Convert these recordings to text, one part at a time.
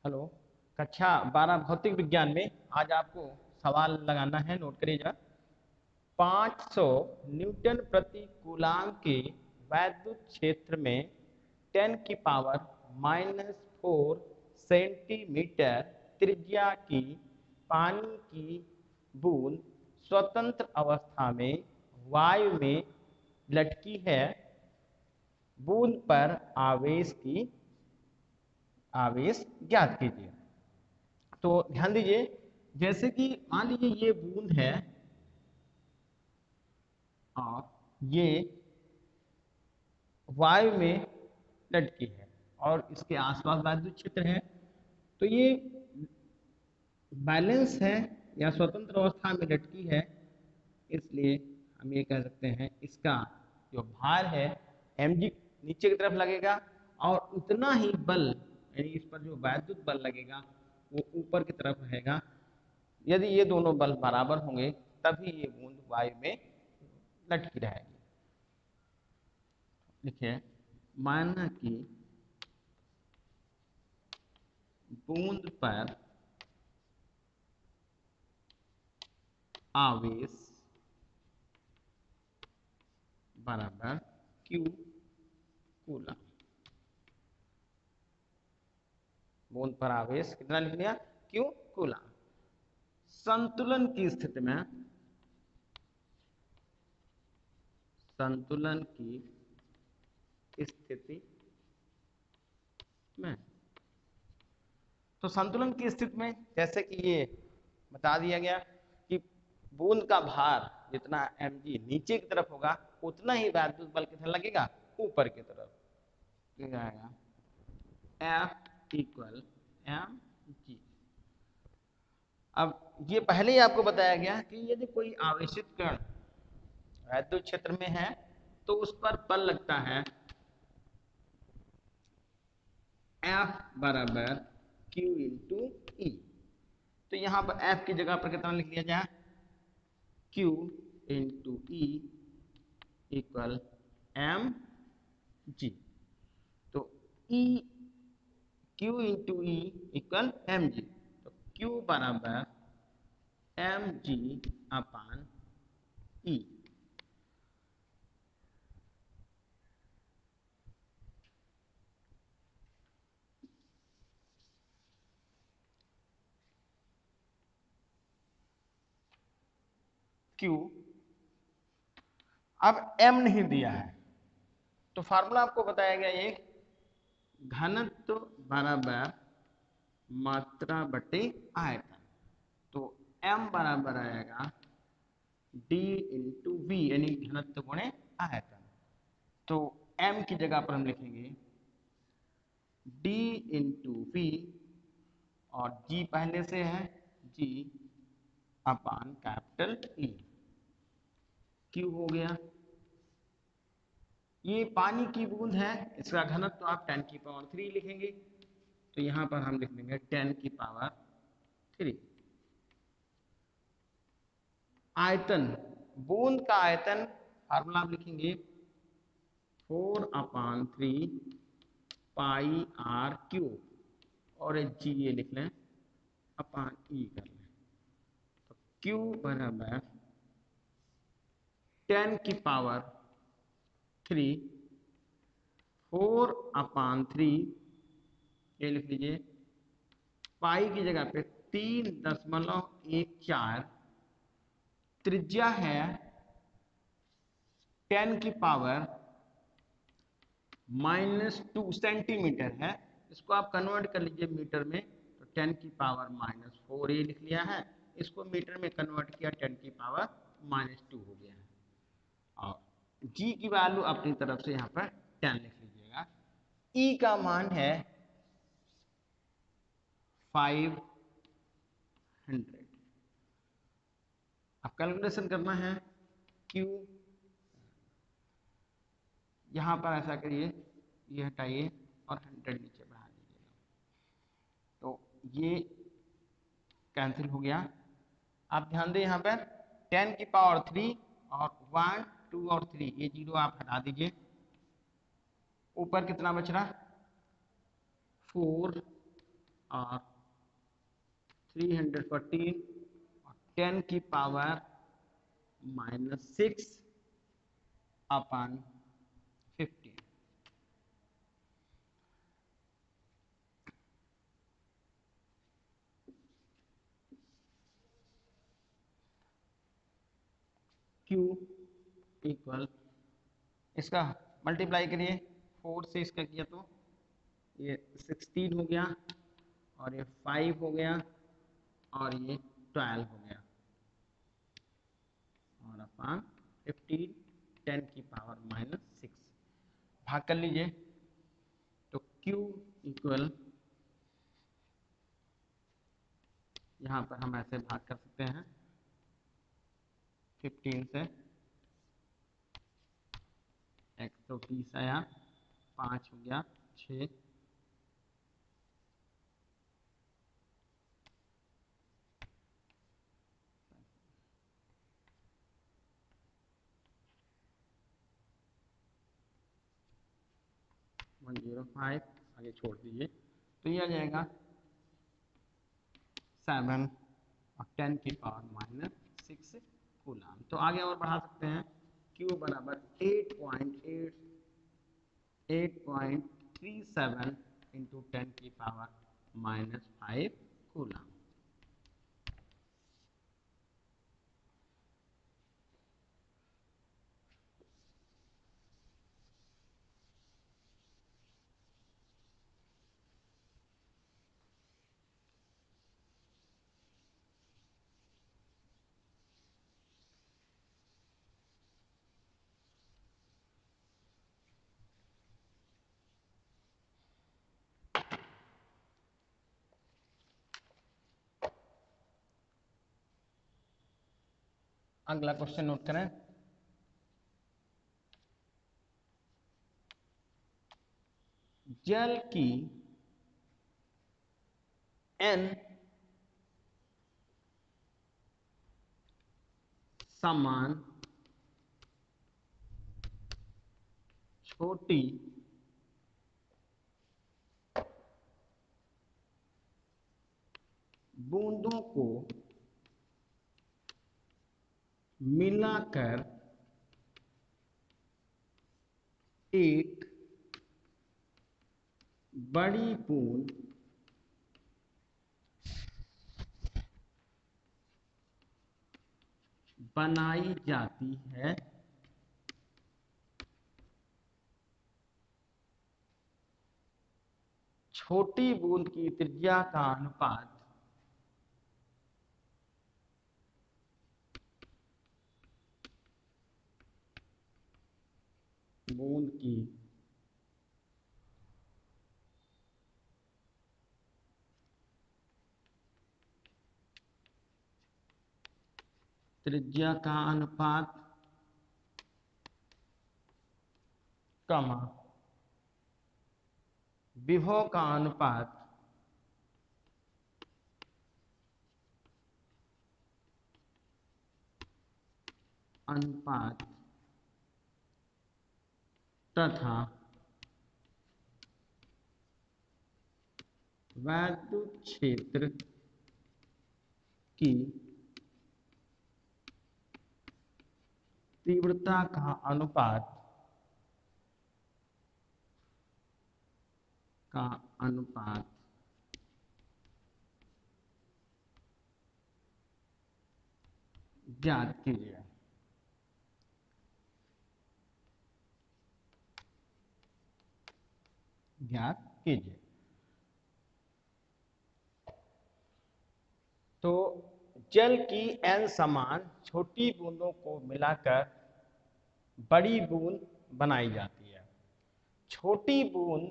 Hello. कक्षा 12 भौतिक विज्ञान में आज आपको सवाल लगाना है, नोट करिएगा। 500 न्यूटन प्रति कूलाम के वैद्युत क्षेत्र में 10 की पावर -4 सेंटीमीटर त्रिज्या की पानी की बूंद स्वतंत्र अवस्था में वायु में लटकी है। बूंद पर आवेश ज्ञात कीजिए। तो ध्यान दीजिए, जैसे कि मान लीजिए ये बूंद है और ये वायु में लटकी है और इसके आसपास विद्युत क्षेत्र है। तो ये बैलेंस है या स्वतंत्र अवस्था में लटकी है, इसलिए हम ये कह सकते हैं इसका जो भार है mg नीचे की तरफ लगेगा और उतना ही बल यानी इस पर जो वैद्युत बल लगेगा वो ऊपर की तरफ रहेगा। यदि ये दोनों बल बराबर होंगे तभी ये बूंद वायु में लटकी रहेगी। देखिए, माना कि बूंद पर आवेश बराबर Q कूलम। बूंद पर आवेश कितना लिख लिया? Q coulomb. संतुलन की स्थिति में तो संतुलन की स्थिति में जैसे कि ये बता दिया गया कि बूंद का भार जितना mg नीचे की तरफ होगा उतना ही वैद्युत बल कितना लगेगा? ऊपर की तरफ। जाएगा F इक्वल mg। अब ये पहले ही आपको बताया गया कि यदि कोई आवेशित कण वैद्युत क्षेत्र में है तो उस पर बल लगता है F बराबर Q इंटू ई। तो यहां पर F की जगह पर कितना लिख लिया जाए? Q into E equal m g. तो E Q into E equal m g. तो Q बराबर m g upon E. Q अब m नहीं दिया है तो फार्मूला आपको बताया गया ये घनत्व बराबर मात्रा बटे आयतन। तो m बराबर आएगा d इंटू वी यानी घनत्व गुणे आयतन। तो m की जगह पर हम लिखेंगे d इंटू वी और g पहले से है g अपान कैपिटल E। Q हो गया। ये पानी की बूंद है, इसका घनत्व तो आप 10 की पावर 3 लिखेंगे। तो यहां पर हम लिख देंगे 10 की पावर 3। आयतन, बूंद का आयतन फार्मूला आप लिखेंगे 4/3 पाई आर क्यूब और जी ये लिख लें अपान ई कर लें। तो क्यू बराबर 10 की पावर 3 4/3 ये लिख लीजिए पाई की जगह पे 3.14। त्रिज्या है 10 की पावर -2 सेंटीमीटर है। इसको आप कन्वर्ट कर लीजिए मीटर में। तो 10 की पावर -4 ये लिख लिया है, इसको मीटर में कन्वर्ट किया 10 की पावर -2 हो गया है। और g की वैल्यू अपनी तरफ से यहाँ पर 10 लिख लीजिएगा। e का मान है 500। अब कैलकुलेशन करना है q। यहां पर ऐसा करिए, ये हटाइए और 100 नीचे बढ़ा दीजिएगा। तो ये कैंसिल हो गया। आप ध्यान दें यहाँ पर 10 की पावर 3 और 1 2 और 3 ये जीरो आप हटा दीजिए। ऊपर कितना बच रहा? 4 और 314 और 10 की पावर -6 अपन 15। Q इक्वल, इसका मल्टीप्लाई करिए 4 से, इसका किया तो ये 16 हो गया, और ये 5 हो गया, और ये 12 हो गया, और अपन 15 10 की पावर -6 भाग कर लीजिए। तो Q इक्वल, यहाँ पर हम ऐसे भाग कर सकते हैं 15 से, 130 आया, 5 हो गया 6, 105, आगे छोड़ दीजिए, तो ये आ जाएगा 7 और 10 की पावर -6 कूलाम। तो आगे और बढ़ा सकते हैं, Q बराबर 8.37 इंटू 10 की पावर -5 कूलाम। अगला क्वेश्चन नोट करें, जल की n समान छोटी बूंदों को मिलाकर एक बड़ी बूंद बनाई जाती है, छोटी बूंद की त्रिज्या का अनुपात बूंद की त्रिज्या का अनुपात, कमा विभव का अनुपात तथा वैद्युत क्षेत्र की तीव्रता का अनुपात ज्ञात कीजिए। तो जल की n समान छोटी बूंदों को मिलाकर बड़ी बूंद बनाई जाती है। छोटी बूंद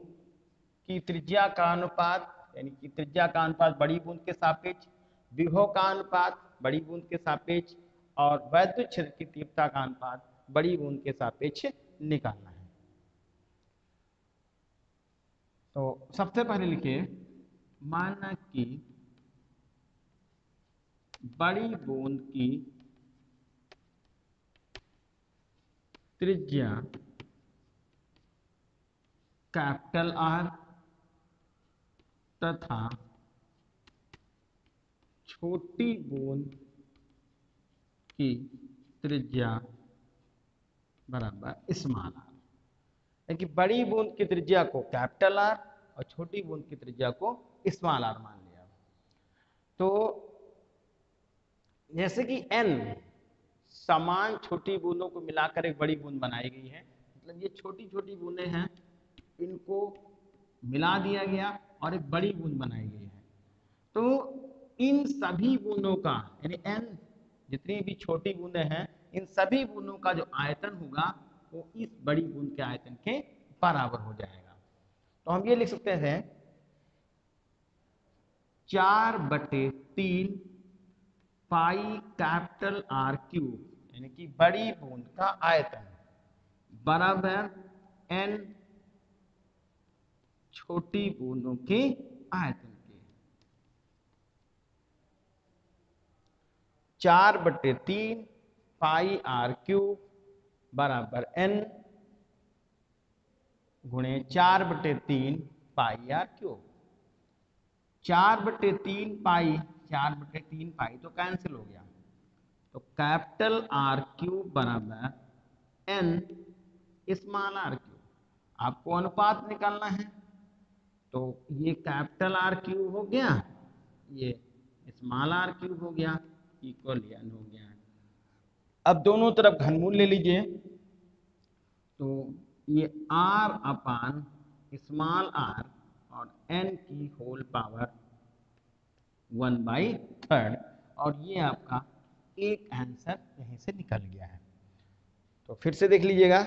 की त्रिज्या का अनुपात, यानी कि त्रिज्या का अनुपात बड़ी बूंद के सापेक्ष, विभव का अनुपात बड़ी बूंद के सापेक्ष, और वैद्युत क्षेत्र की तीव्रता का अनुपात बड़ी बूंद के सापेक्ष निकालना है। तो सबसे पहले लिखिए, माना कि बड़ी बूंद की त्रिज्या कैपिटल R तथा छोटी बूंद की त्रिज्या बराबर स्मॉल आर, कि बड़ी बूंद की त्रिज्या को कैपिटल आर और छोटी बूंद की त्रिज्या को स्मॉल आर मान लिया। तो जैसे कि एन समान छोटी बूंदों को मिलाकर एक बड़ी बूंद बनाई गई है, मतलब ये छोटी छोटी बूंदें हैं, इनको मिला दिया गया और एक बड़ी बूंद बनाई गई है। तो इन सभी बूंदों का यानी एन जितनी भी छोटी बूंदें हैं, इन सभी बूंदों का जो आयतन होगा वो इस बड़ी बूंद के आयतन के बराबर हो जाएगा। तो हम ये लिख सकते हैं 4/3 पाई कैपिटल आर क्यूब, यानी कि बड़ी बूंद का आयतन बराबर एन छोटी बूंदों के आयतन के। 4/3 पाई आर क्यूब बराबर एन गुणे 4/3 पाई आर क्यूब। 4/3 पाई 4/3 पाई तो कैंसिल हो गया, तो कैपिटल आर क्यूब बराबर एन स्मॉल आर क्यूब। आपको अनुपात निकालना है, तो ये कैपिटल आर क्यूब हो गया, ये स्मॉल आर क्यूब हो गया, इक्वल एन हो गया। अब दोनों तरफ घनमूल ले लीजिए, तो ये r अपान स्मॉल आर और n की होल पावर 1/3, और ये आपका एक आंसर यहीं से निकल गया है। तो फिर से देख लीजिएगा,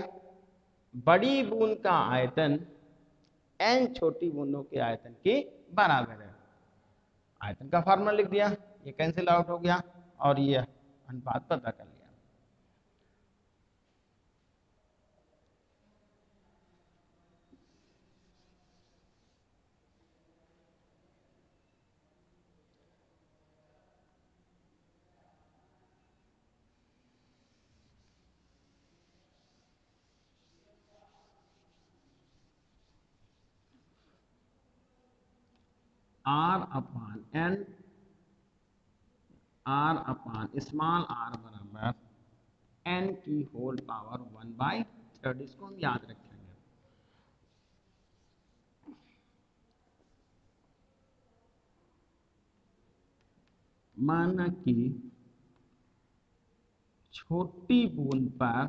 बड़ी बूंद का आयतन n छोटी बूंदों के आयतन के बराबर है। आयतन का फार्मूला लिख दिया, ये कैंसिल आउट हो गया और ये अनुपात पता कर लिया। r अपान स्मॉल r बराबर n की होल पावर 1/3, इसको हम याद रखेंगे। माना कि छोटी बूंद पर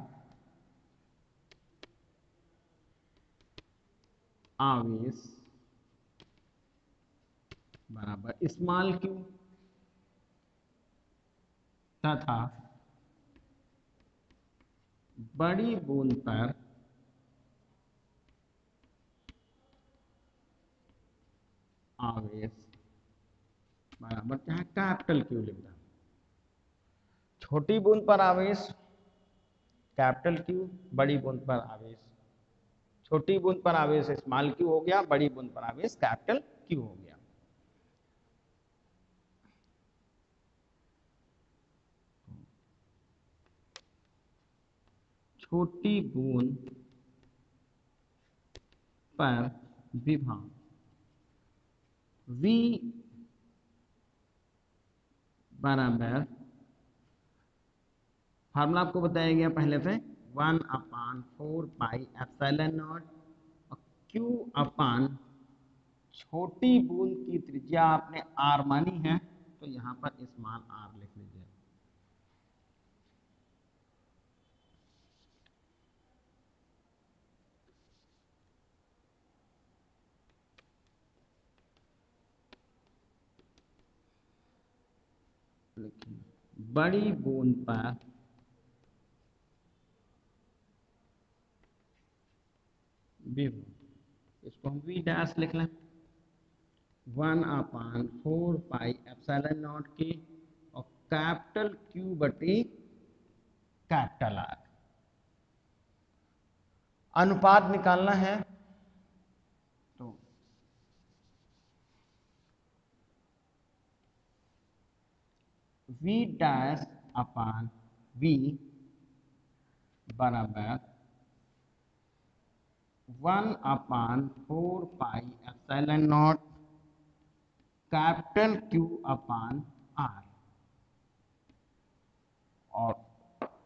आवेश बराबर स्मॉल क्यू तथा बड़ी बूंद पर आवेश बराबर क्या है, कैपिटल क्यू लिखना। छोटी बूंद पर आवेश कैपिटल क्यू, बड़ी बूंद पर आवेश, छोटी बूंद पर आवेश स्मॉल क्यू हो गया, बड़ी बूंद पर आवेश कैपिटल क्यू हो गया। छोटी बूंद पर विभव V बराबर, फार्मूला आपको बताया गया पहले से, 1/4 पाई एप्सिलॉन नॉट, और Q अपान छोटी बूंद की त्रिज्या आपने R मानी है, तो यहाँ पर स्मॉल r लिख लीजिए। बड़ी बूंद पर विभव, इसको हम V डैश लिख लें, 1/4 पाई एप्सिलॉन नॉट की और कैपिटल Q बटी कैपिटल R। अनुपात निकालना है, तो V डैश अपान V बराबर 1/4 pi epsilon naught capital Q upon r, और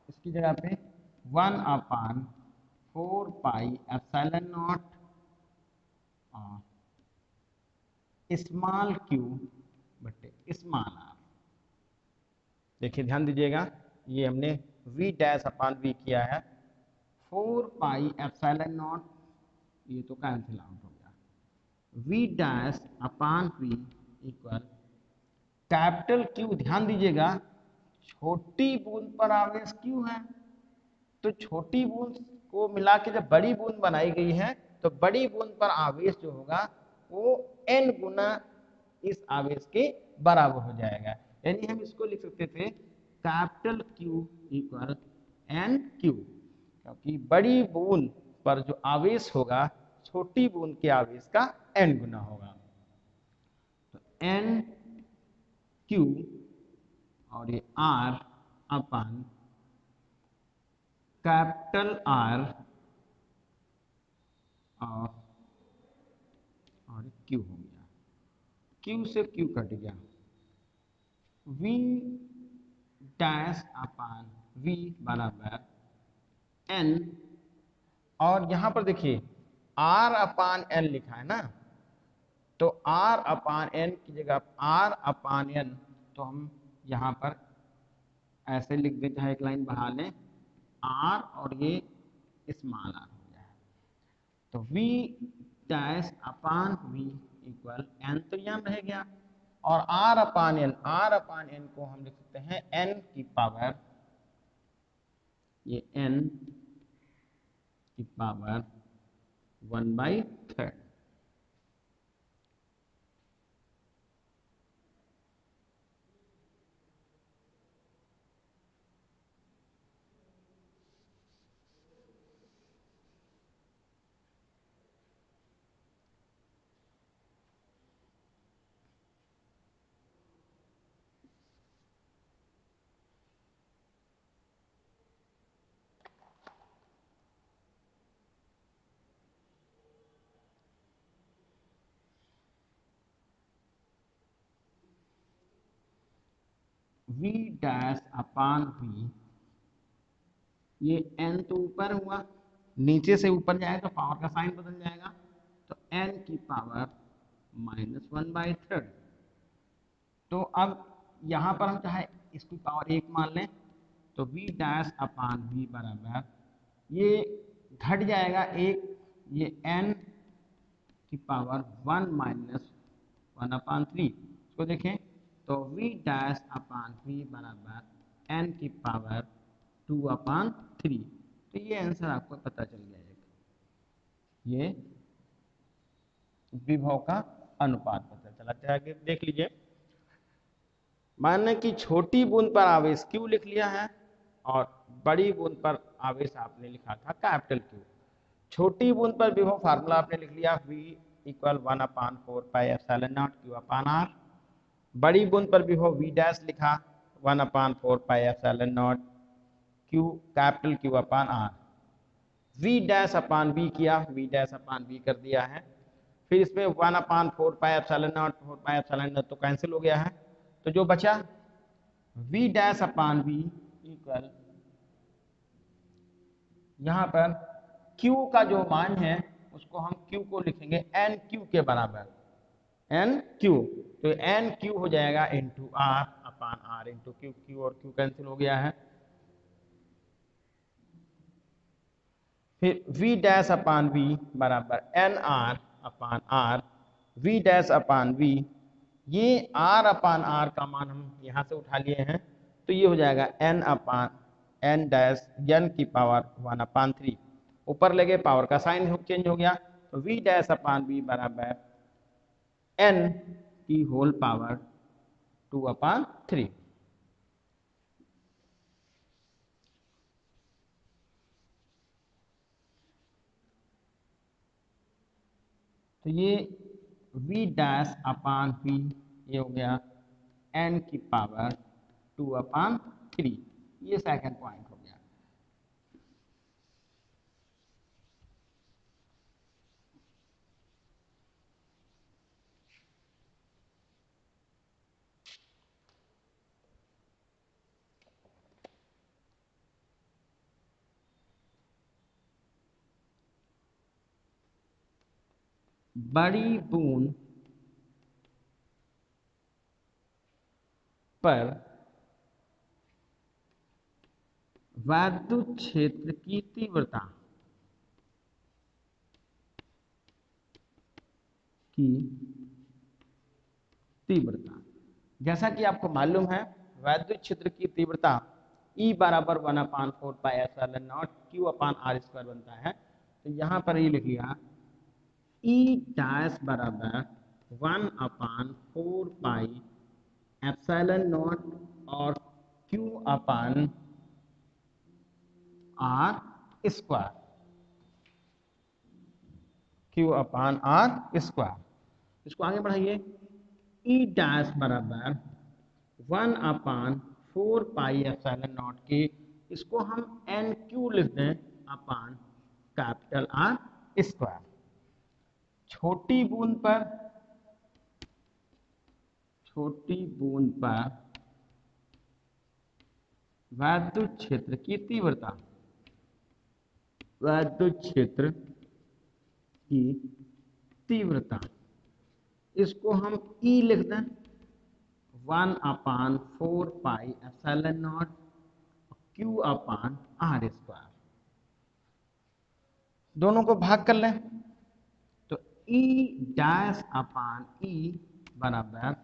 इसकी जगह पे 1/4 pi epsilon naught small q बटे स्मॉल आर। देखिए ध्यान दीजिएगा, ये हमने v डैश अपान v किया है, 4 पाई एप्सिलॉन नॉट, ये तो कैंसिल आउट हो गया, v डैश अपान v इक्वल कैपिटल क्यू। ध्यान दीजिएगा, छोटी बूंद पर आवेश क्यू है, तो छोटी बूंद को मिला के जब बड़ी बूंद बनाई गई है, तो बड़ी बूंद पर आवेश जो होगा वो n गुना इस आवेश के बराबर हो जाएगा। यानी हम इसको लिख सकते थे capital Q equal n q, क्योंकि बड़ी बूंद पर जो आवेश होगा छोटी बूंद के आवेश का n गुना होगा। तो एन क्यू और ये R अपन कैपिटल R और Q हो गया, Q से Q कट गया, V डैश अपान V बराबर N, और यहां पर देखिए R अपान N लिखा है ना, तो R अपान N की जगह R अपान N, तो हम यहां पर ऐसे लिख दें, चाहे एक लाइन बढ़ा लें, R और ये स्मॉल r हो गया है। तो V डैश अपान V इक्वल N तो यहाँ रह गया, और R अपान N को हम लिख सकते हैं N की पावर, ये N की पावर 1/3। V डैश अपान V, ये N तो ऊपर हुआ, नीचे से ऊपर जाए तो पावर का साइन बदल जाएगा, तो N की पावर -1/3। तो अब यहाँ पर हम चाहे इसकी पावर 1 मान लें, तो V डैश अपान V बराबर, ये घट जाएगा एक, ये N की पावर 1 - 1/3। इसको देखें तो V डैश अपान V बराबर N की पावर 2/3। तो ये आंसर आपको पता चल जाएगा, ये विभव का अनुपात पता चला। चाहे देख लीजिए, माने कि छोटी बूंद पर आवेश Q लिख लिया है और बड़ी बूंद पर आवेश आपने लिखा था कैपिटल Q। छोटी बूंद पर विभव फार्मूला आपने लिख लिया V equal 1/4 pi epsilon not Q upon R। बड़ी बूंद पर विभव V डैश लिखा 1/4 pi epsilon not Q capital Q upon R। V dash upon V किया, V डैश अपान V कर दिया है, फिर इसमें 1/4 pi epsilon not, 4 pi epsilon not तो कैंसिल हो गया है, तो जो बचा V डैश अपान V इक्वल, यहाँ पर Q का जो मान है उसको हम Q को लिखेंगे NQ के बराबर, NQ, तो NQ हो जाएगा इंटू R अपान R इंटू Q, Q और Q कैंसिल हो गया है। फिर V डैश अपान V बराबर NR अपान R, V डैश अपान V, ये R अपान R का मान हम यहाँ से उठा लिए हैं, तो ये हो जाएगा N अपान N डैश N की पावर 1/3। ऊपर लगे पावर का साइन चेंज हो गया, तो V डैश अपान V बराबर N की होल पावर 2/3। तो ये V डैश अपान V, ये हो गया N की पावर 2/3, ये सेकंड पॉइंट हो गया। बड़ी बूंद पर वैद्युत क्षेत्र की तीव्रता, जैसा कि आपको मालूम है वैद्युत क्षेत्र की तीव्रता E बराबर 1/4πε0 Q/r² बनता है। तो यहाँ पर ये लिख लिया E डैश बराबर 1/4πε0 और Q/r²। Q/r²। इसको आगे बढ़ाइए। E डैश बराबर 1/4πε0 के, इसको हम NQ लिख दें अपान कैपिटल R²। छोटी बूंद पर वैद्युत क्षेत्र की तीव्रता, इसको हम E लिख दें 1/4πε0 Q/r²। दोनों को भाग कर लें तो E डैश अपान E बराबर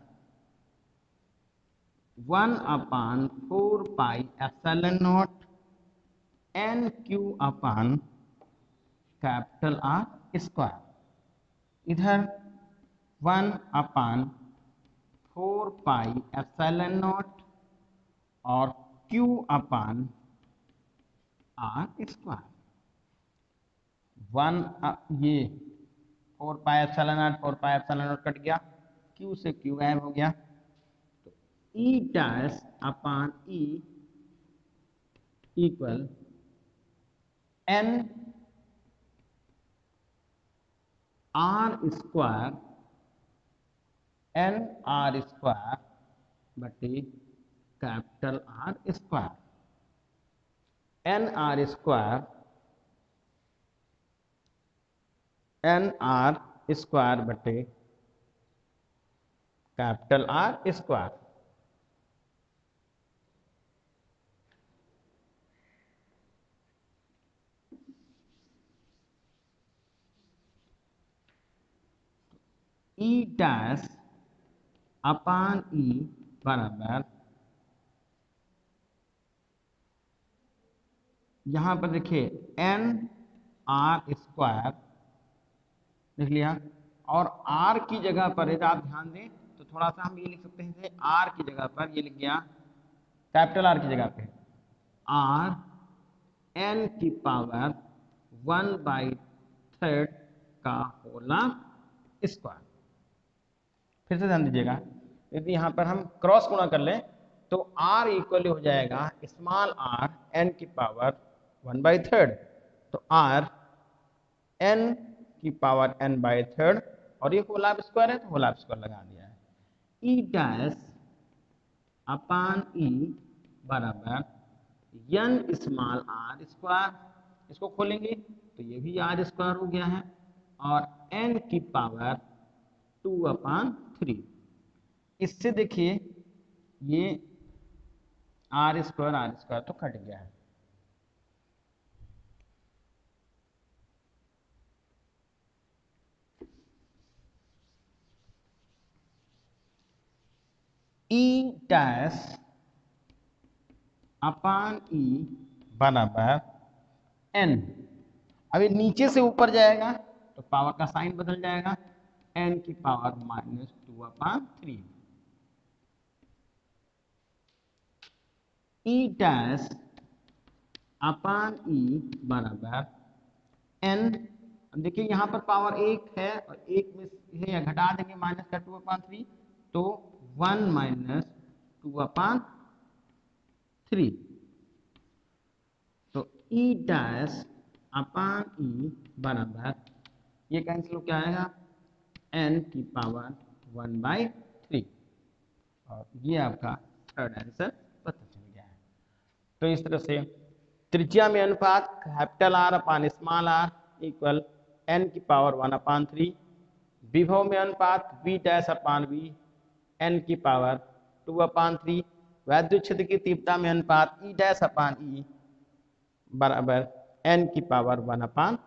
1/4πε0 NQ/R²। इधर 1/4πε0 और Q/r²। 1 ये 4πε0 कट गया, Q से Q गायब हो गया। तो E डैश अपान E इक्वल NR² बटे कैपिटल R²। NR² बटे कैपिटल R²। E डैश अपान E बराबर, यहां पर देखिए NR² लिख लिया, और R की जगह पर यदि आप ध्यान दें तो थोड़ा सा हम ये लिख सकते हैं, R की जगह पर ये लिख गया, कैपिटल R की जगह पे R n⁻⁴ का होल स्क्वायर। फिर से ध्यान दीजिएगा, यदि यहाँ पर हम क्रॉस गुणा कर लें तो R इक्वल हो जाएगा स्मॉल r n⁻⁴। तो R n⁻⁴ और ये होल स्क्वायर है तो होल स्क्वायर लगा दिया है। E डैश अपान E बराबर n स्मॉल r², इसको खोलेंगे तो ये भी r² हो गया है, और n⁻²/3। इससे देखिए ये r² तो कट गया है। E डैश अपान E बराबर n, अभी नीचे से ऊपर जाएगा तो पावर का साइन बदल जाएगा, n⁻⁻²/3। E डैश अपान E बराबर n, देखिए यहाँ पर पावर 1 है और 1 में है घटा देंगे माइनस का 2/3, तो 1 - 2/3। तो E डैश अपान E बराबर, ये कैंसिल हो क्या आएगा n⁻⁴, और ये आपका थर्ड आंसर पता चल गया है। तो इस तरह से त्रिज्या में अनुपात कैपिटल R/स्मॉल r इक्वल n⁻⁴ विभव में अनुपात V डैश अपान V n की पावर 2/3। वैद्युत क्षेत्र की तीव्रता में अनुपात E डैश अपान E बराबर n की पावर 1/3।